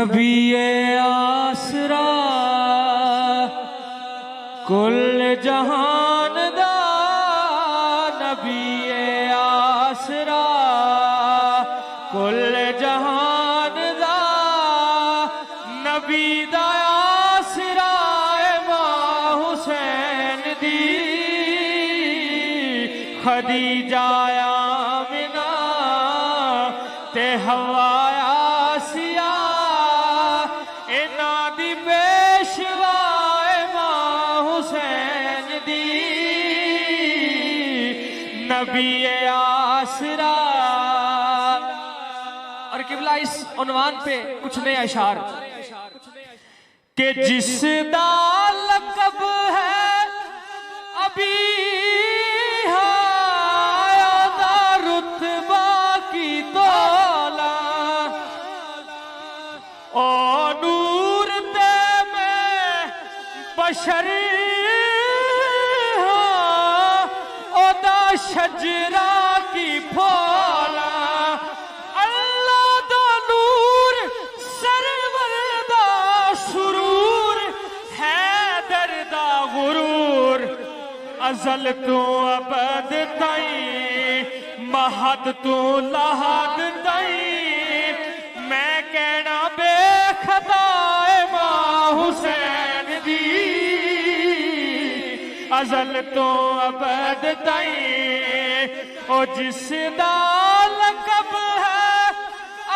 नबीए आसरा कुल जहान दा, नबीए आसरा कुल जहान दा, नबी दा आसरा मां हुसैन दी, खदीजा आमिना ते हवा आसिया इन्हां दी पेशवा मां हुसैन दी, नबी आसरा। और किबला इस उन्वान पे कुछ नया इशार कि जिसदा लक़ब है अभी रुतबा की तोला, ओ नूर ते मैं बशर ओदा शजरा की फौला, अल्लाह दा नूर सरवर दा सुरूर हैदर दा गुरूर, अज़ल तो अबद ताईं महद तो लहद ताईं, मैं कहना बेखदा मां हुसैन दी, अज़ल तो अबद ताईं, ओ जिसदा लक़ब है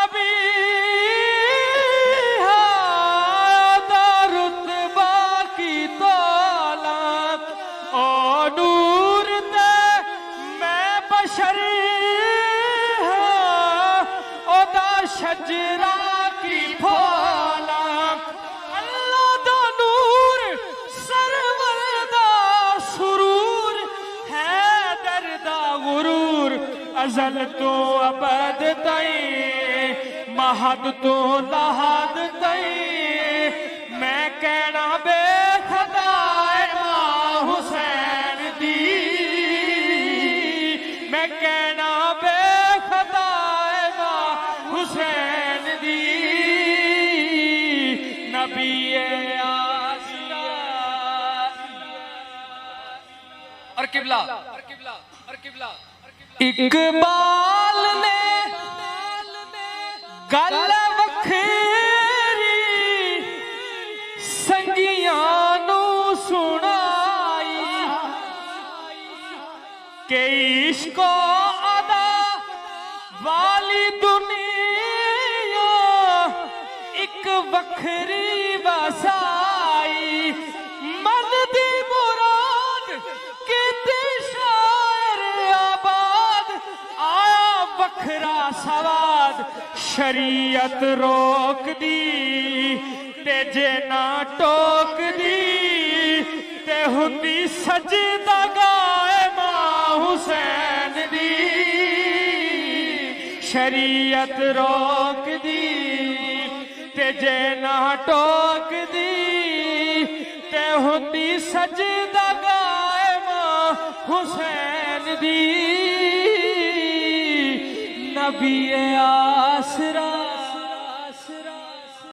अभी रुतबा की तोला, ओ नूर दे मैं बशर ओदा शजरा की फौला, अल्लाह दा नूर सरवर दा सुरूर हैदर दा गुरूर, अज़ल तो अबद ताईं महद तो लहद ताईं, मैं कहना बेखदा मां हुसैन दी, मैं कहना बेखदा मां हुसैन दी, नबी आसरा। और किबला इकबाल ने गल वखेरी संगियां नू सुनाई, के इश्को अदा वाली दुनिया एक वखरी वसाई, मन दी मुराद किते शायर आबाद, आया वखरा सवाद शरीयत रोक दी, ते जे ना टोक दी ते हुंदी सजदा गाए मां हुसैन दी, शरीयत रोक दी ते जे ना टोक दी ते हुंदी सजदा गाए मां हुसैन दी, नबी आसरा।